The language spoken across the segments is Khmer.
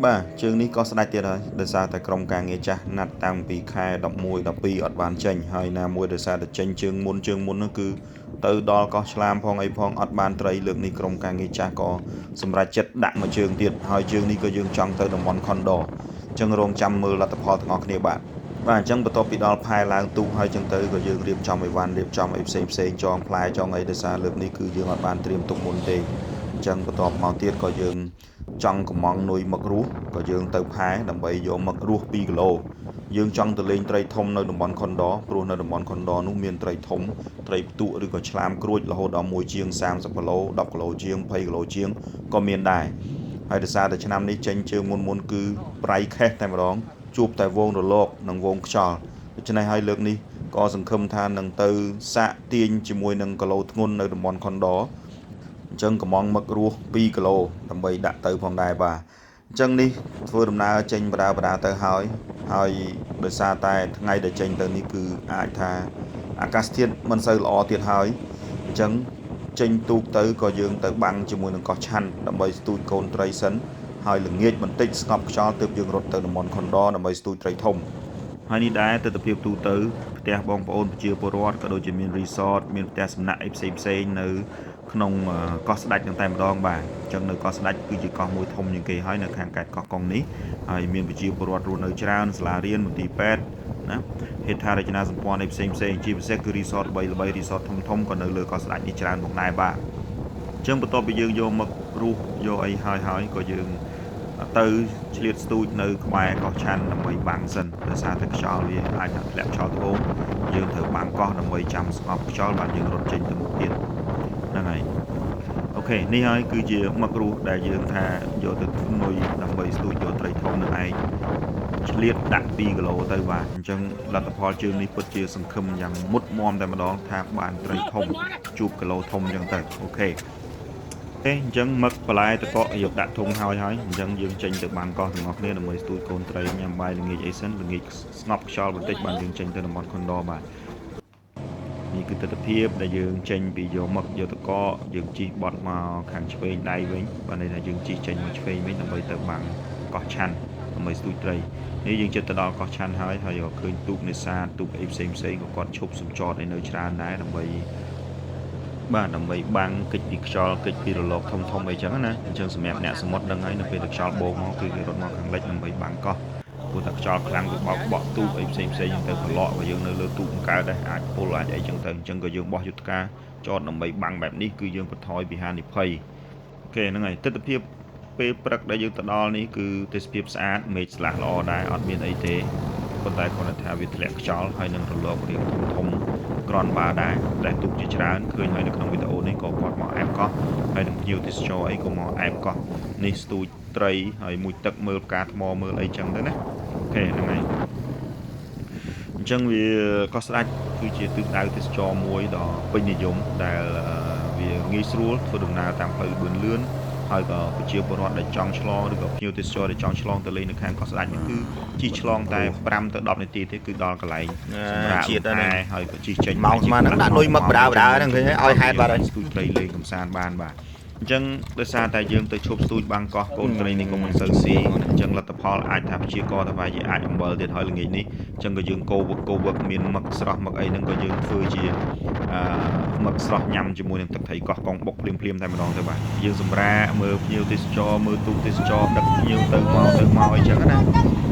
បាទជើងនេះក៏ស្ដាច់ទៀតហើយដោយសារតែក្រុមការងារចាស់ណាត់តាំងពីខែ11 12អត់បានចេញហើយណាមួយដោយសារតែចេញជើងមុននោះគឺទៅដល់កោះឆ្លាមផងអីផងអត់បានត្រីលើកនេះក្រុមការងារចាស់ក៏សម្រេចចិត្តដាក់មួយជើងទៀតហើយជើងនេះក៏យើងចង់ទៅតំបន់ខុនដូអញ្ចឹងរងចាំមើលលទ្ធផលទាំងអស់គ្នាបាទអញ្ចឹងបន្ទាប់ពីដល់ផែឡើងទូកហើយអញ្ចឹងទៅក៏យើងរៀបចំអីវ៉ាន់រៀបចំអីផ្សេងចងផ្លែចងអីដោយសារលើកនេះគឺយើងអត់បានត្រៀមទុកមុនទេអញ្ចឹងបន្ទាប់មកទៀតក៏យើងចង់កំងនុយមឹករស់ក៏យើងទៅផែដើម្បីយកមឹករស់2គីឡូយើងចង់ទៅលេងត្រីធំនៅតំបន់ខុនដូព្រោះនៅតំបន់ខុនដូនោះមានត្រីធំត្រីផ្ទក់ឬក៏ឆ្លាមក្រួចរហូតដល់1ជាង30គីឡូ10គីឡូជាង20គីឡូជាងក៏មានដែរហើយដោយសារតែឆ្នាំនេះចេញជើងមុនគឺប្រៃខេះតែម្ដងជួបតែវងរលកនិងវងខ្យល់ដូច្នេះហើយលើកនេះក៏សង្ឃឹមថានឹងទៅសាកទាញជាមួយនឹងគីឡូធ្ងន់នៅតំបន់ខុនដូអញ្ចឹងកំងមឹករស់2គីឡូដើម្បីដាក់ទៅផងដែរបាទអញ្ចឹងនេះធ្វើដំណើរចេញបដាទៅហើយដោយសារតែថ្ងៃដែលចេញទៅនេះគឺអាចថាអាកាសធាតុមិនសូវល្អទៀតហើយអញ្ចឹងចេញទូកទៅក៏យើងទៅបាំងជាមួយនឹងកោះឆាន់ដើម្បីស្ទូចកូនត្រីសិនហើយល្ងាចបន្តិចស្ងប់ខ្យល់ទើបយើងរត់ទៅតំបន់ខុនដូដើម្បីស្ទូចត្រីធំហើយនេះដែរទស្សនវិជ្ជាទូទៅផ្ទះបងប្អូនប្រជាពលរដ្ឋក៏ដូចជាមានរីសតមានផ្ទះសំណាក់អីផ្សេងនៅក្នុងកោះស្ដេចទាំងតែម្ដងបាទអញ្ចឹងនៅកោះស្ដេចគឺជាកោះមួយធំជាងគេហើយនៅខាងកែតកោះកុងនេះហើយមានប្រជាពលរដ្ឋរស់នៅច្រើនសាលារៀនមន្ទីរពេទ្យណាហេដ្ឋារចនាសម្ព័ន្ធអីផ្សេងជាពិសេសគឺរីសតល្បីរីសតធំក៏នៅលើកោះស្ដេចនេះច្រើនផងដែរបាទអញ្ចឹងបន្ទាប់ពីយើងយកមករស់យកអីហើយក៏យើងទៅឆ្លៀតស្ទូចនៅក្បែរកោះឆាន់ដើម្បីបាំងសិនដោយសារតែខ្យល់វាអាចធ្លាក់ខ្យល់ត្បូងយើងត្រូវបាំងកោះដើម្បីចាំស្ងប់ខ្យល់បាទយើងរត់ចេញទៅមុខទៀតហ្នឹងហើយអូខេនេះហើយគឺជាមឹករស់ដែលយើងថាយកទៅនុយដើម្បីស្ទូចយកត្រីធំនឹងឯងឆ្លៀតដាក់2គីឡូទៅបាទអញ្ចឹងលទ្ធផលជើងនេះពិតជាសង្ឃឹមយ៉ាងមុតមមតែម្ដងថាបានត្រីធំជួបគីឡូធំអញ្ចឹងទៅអូខេអញ្ចឹងមឹកបន្លែតកកយកដាក់ធុងហើយអញ្ចឹងយើងចេញទៅបាំងកោះទាំងអស់គ្នាដើម្បីស្ទូចកូនត្រីញ៉ាំបាយល្ងាចអីសិនល្ងាចស្ងប់ខ្យល់បន្តិចបានយើងចេញទៅតំបន់ខុនដូបាទនេះគឺទស្សនវិជ្ជាដែលយើងចេញពីយកមឹកយកតកយើងជិះបត់មកខាងឆ្វេងដៃវិញបាទន័យថាយើងជិះចេញមកឆ្វេងវិញដើម្បីទៅបាំងកោះឆាន់ដើម្បីស្ទូចត្រីនេះយើងជិតទៅដល់កោះឆាន់ហើយក៏ឃើញទូកនេសាទទូកអីផ្សេងក៏គាត់ឈប់សំចតឲ្យនៅច្រើនដែរដើម្បីបាំងកិច្ចពីខ្យល់កិច្ចពីរលកធំអីចឹងណាអញ្ចឹងសម្រាប់អ្នកសមុទ្រដឹងហើយនៅពេលតែខ្យល់បូកមកគឺគេរត់មកខាងលិចដើម្បីបាំងកោះព្រោះតែខ្យល់ខ្លាំងវាបក់ទូកអីផ្សេងទៅប្រឡក់បើយើងនៅលើទូកកើតដែរអាចពុលអាចអីចឹងទៅអញ្ចឹងក៏យើងបោះយុទ្ធការចតដើម្បីបាំងបែបនេះគឺយើងបន្ថយពីហានិភ័យអូខេហ្នឹងហើយទស្សនវិជ្ជាពេលព្រឹកដែលយើងទៅដល់នេះគឺទេសភាពស្អាតមេឃស្លាស់ល្អដែរអត់មានអីទេប៉ុន្តែគ្រាន់តែថាវាធ្លាក់ខ្យល់ហើយនឹងរលករាងធំក្រនបាដែរដែលទូកជាច្រើនឃើញហើយនៅក្នុងវីដេអូនេះក៏គាត់មកអែបកោះហើយនឹងភ្ញៀវទេសចរអីក៏មកអែបកោះនេះស្ទូចត្រីហើយមួយទឹកមើលផ្កាថ្មមើលអីចឹងទៅណាអូខេហ្នឹងហើយអញ្ចឹងវាកោះស្ដេចគឺជាទិសដៅទេសចរមួយដ៏ពេញនិយមដែលវាងាយស្រួលធ្វើដំណើរតាមផ្លូវលឿនហើយក៏ប្រជាពលរដ្ឋដែលចង់ឆ្លងឬក៏ភ្ញៀវទេសចរដែលចង់ឆ្លងទៅលេងនៅខាងកោះស្ដេចនេះគឺជិះឆ្លងតែ5ទៅ10នាទីទេគឺដល់កន្លែងសម្រាប់ជាតិដែរហើយក៏ជិះចេញមកហ្នឹងដាក់នុយមឹកបដាហ្នឹងឃើញឲ្យហេតុបាទហើយស្ទូចត្រីលេងកំសាន្តបានបាទអញ្ចឹងដោយសារតែយើងទៅឈប់ស្ទូចបាំងកោះកូនត្រីនេះក៏មិនសូវស៊ីអញ្ចឹងលទ្ធផលអាចថាព្យាករទៅវាយអាចអំបិលទៀតហើយល្ងាចនេះអញ្ចឹងក៏យើងកោវឹកមានមឹកស្រស់មឹកអីហ្នឹងក៏យើងធ្វើជាមឹកស្រស់ញ៉ាំជាមួយនឹងទឹកត្រីកោះកុងបុកភ្លាមតែម្ដងទៅបាទយើងសម្រាមើលភ្ញៀវទេសចរមើលទូកទេសចរដឹកភ្ញៀវទៅមកអីចឹងណា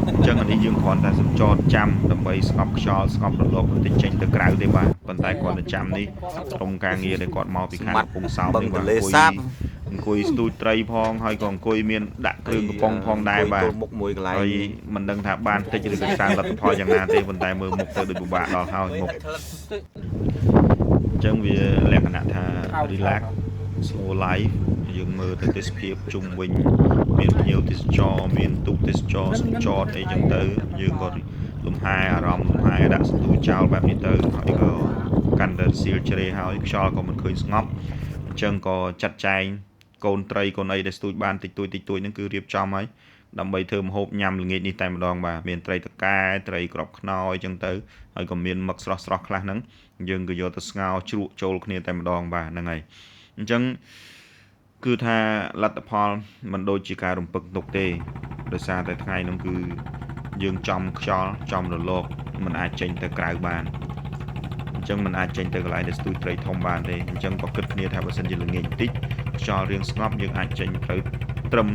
អញ្ចឹងនេះយើងគ្រាន់តែសំចតចាំដើម្បីស្ងប់ខ្យល់ស្ងប់រលកបន្តិចចេញទៅក្រៅទេបាទប៉ុន្តែគ្រាន់តែចាំនេះក្រុមការងារដែលគាត់មកពីខាងកំពង់សោមនេះបាទអង្គុយស្ទូចត្រីផងហើយក៏អង្គុយមានដាក់គ្រឿងកំប៉ុងផងដែរបាទមុខមួយកន្លែងហើយមិនដឹងថាបានតិចឬក៏ច្រើនលទ្ធផលយ៉ាងណាទេប៉ុន្តែមើលមុខទៅដូចពិបាកដល់ហើយមុខអញ្ចឹងវាលក្ខណៈថា relax slow life យើងមើលទៅទេសភាពជុំវិញមានភ្ញៀវទេសចរមានទូកទេសចរសំចតអីចឹងទៅយើងក៏លំហែអារម្មណ៍លំហែដាក់សន្ទូចោលបែបនេះទៅហើយក៏កាន់តែសៀលជ្រេហើយខ្យល់ក៏មិនឃើញស្ងប់អញ្ចឹងក៏ចាត់ចែងកូនត្រីកូនអីដែលស្ទូចបានតិចតួចហ្នឹងគឺរៀបចំហើយដើម្បីធ្វើម្ហូបញ៉ាំល្ងាចនេះតែម្ដងបាទមានត្រីតកែត្រីក្របខ្នើយចឹងទៅហើយក៏មានមឹកស្រស់ខ្លះហ្នឹងយើងក៏យកទៅស្ងោរជ្រក់ចូលគ្នាតែម្ដងបាទហ្នឹងហើយអញ្ចឹងគឺថាលទ្ធផលមិនដូចជាការរំពឹងទុកទេ ដោយសារតែថ្ងៃហ្នឹងគឺយើងចំខ្យល់ចំរលកมันអាចចេញទៅក្រៅបានអញ្ចឹងมันអាចចេញទៅកន្លែងដែលស្ទួយត្រីធំបានទេអញ្ចឹងក៏គិតគ្នាថាបើសិនជាល្ងាចបន្តិចខ្យល់រៀងស្ងប់យើងអាចចេញទៅត្រឹម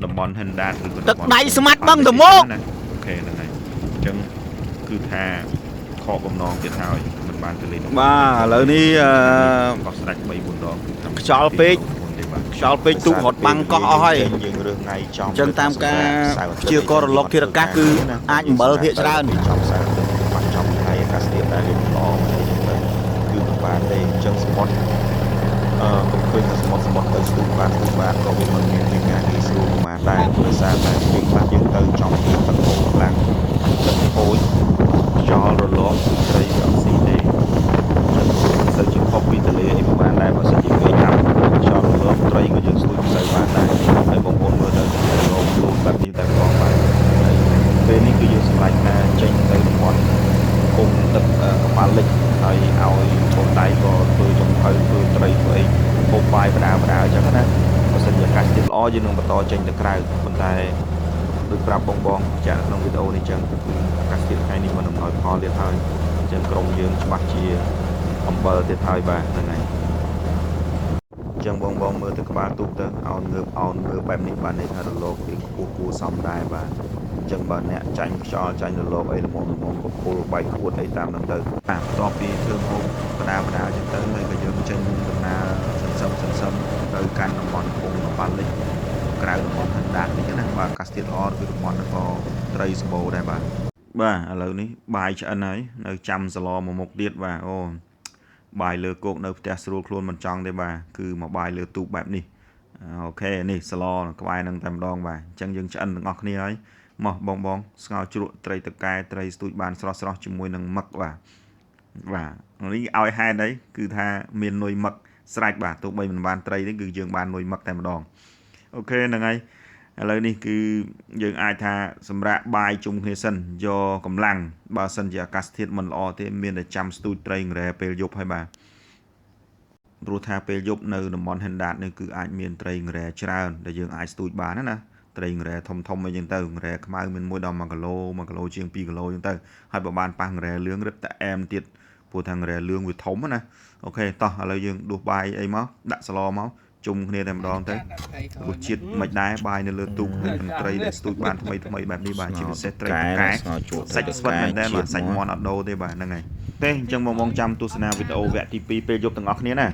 តំបន់ហិនដាតឬក៏ទឹកដៃស្មាត់បឹងទៅមកអូខេហ្នឹងហើយអញ្ចឹងគឺថាខកបំណងទៀតហើយមិនបានទៅលេងបាទឥឡូវនេះក៏ស្ដាច់3 4ដងគឺខ្យល់ពេកទូករត់បាំងកោះអស់ហើយយើងរើសថ្ងៃចំអញ្ចឹងតាមការព្យាករណ៍រលកធាតុអាកាសគឺអាចអំបិលភាគច្រើនចំសៅរ៍បាត់ចំថ្ងៃអាកាសធាតុដែលរៀងល្អគឺមិនបានទេអញ្ចឹងសមុទ្រកុំឃើញថាសមុទ្រទៅស្ទូចបានក៏វាមិនមានពីការងាយស្រួលប្រហែលដែរដោយសារតែយើងខ្លះយើងទៅចំទឹកហូរខ្លាំងទឹកហូរខ្យល់រលកត្រីវាអត់ស៊ីទេទៅជាខុសពីទន្លេអីប្រហែលដែរបើសិនជាវាចាប់ខ្យល់រលកត្រីក៏យើងស្ទួយមិនសូវបានដែរហើយបងប្អូនមើលទៅរលកខ្លួនបែបនេះតែផងបាទហើយពេលនេះគឺយើងសម្រេចថាចេញទៅតំបន់គុំទឹកកប៉ាល់លិចហើយឲ្យបងដៃក៏ធ្វើចំភៅធ្វើត្រីធ្វើអីហូបបាយបដាអញ្ចឹងណាបើសិនជាអាកាសធាតុល្អយើងនឹងបន្តចេញទៅក្រៅប៉ុន្តែដូចប្រាប់បងចាក់ក្នុងវីដេអូនេះអញ្ចឹងគឺអាកាសធាតុថ្ងៃនេះមិនអំណោយផលទៀតហើយអញ្ចឹងក្រុមយើងច្បាស់ជាអំបិលទៀតហើយបាទហ្នឹងហើយអញ្ចឹងបងមើលទៅក្បាលទូកទៅអោនងើបបែបនេះបានន័យថារលកវាខ្ពស់គួរសមដែរបាទអញ្ចឹងបើអ្នកចាញ់ខ្យល់ចាញ់រលកអីល្មមក៏ពុលបែកខួតអីតាមហ្នឹងទៅបាទបន្ទាប់ពីធ្វើហូបបដាអញ្ចឹងទៅហើយក៏យើងចេញដំណើរសន្សំទៅកាន់តំបន់ភូមិប៉ាល់លិចក្រៅតំបន់ហិនដាតនេះណាបាទអាកាសធាតុល្អគឺតំបន់ហ្នឹងក៏ត្រីសម្បូរដែរបាទឥឡូវនេះបាយឆ្អិនហើយនៅចាំសឡមួយមុខទៀតបាទអូបាយលើគោកនៅផ្ទះស្រួលខ្លួនមិនចង់ទេបាទគឺមកបាយលើទូកបែបនេះអូខេនេះសឡក្បែរនឹងតែម្ដងបាទអញ្ចឹងយើងឆ្អិនទាំងអស់គ្នាហើយមកបងស្ងោរជ្រក់ត្រីតកែត្រីស្ទួយបានស្រស់ជាមួយនឹងមឹកបាទនេះឲ្យហេតុអីគឺថាមាននុយមឹកស្រេចបាទទោះបីមិនបានត្រីទេគឺយើងបាននុយមឹកតែម្ដងអូខេហ្នឹងហើយឥឡូវនេះគឺយើងអាចថាសម្រាប់បាយជុំគ្នាសិនយកកម្លាំងបើសិនជាអាកាសធាតុមិនល្អទេមានតែចាំស្ទូចត្រីងរ៉ែពេលយប់ហើយបាទព្រោះថាពេលយប់នៅតំបន់ហិនដាតនេះគឺអាចមានត្រីងរ៉ែច្រើនដែលយើងអាចស្ទូចបានណាត្រីងរ៉ែធំអីចឹងទៅងរ៉ែខ្មៅមាន1ដល់1គីឡូជាង2គីឡូចឹងទៅហើយបើបានប៉ះងរ៉ែលឿងរឹតតែអែមទៀតព្រោះថាងរ៉ែលឿងវាធំណាអូខេតោះឥឡូវយើងដួសបាយអីមកដាក់ស្លមកជុំគ្នាតែម្ដងទៅរសជាតិមិនដែរបាយនៅលើទូកហើយនឹងត្រីដែលស្ទូចបានថ្មីបែបនេះបាទជាពិសេសត្រីកែសាច់ស្វិតមែនតើបាទសាច់មាន់អត់ដូរទេបាទហ្នឹងហើយទេអញ្ចឹងបងចាំទស្សនាវីដេអូវគ្គទី2ពេលយប់ទាំងអស់គ្នាណា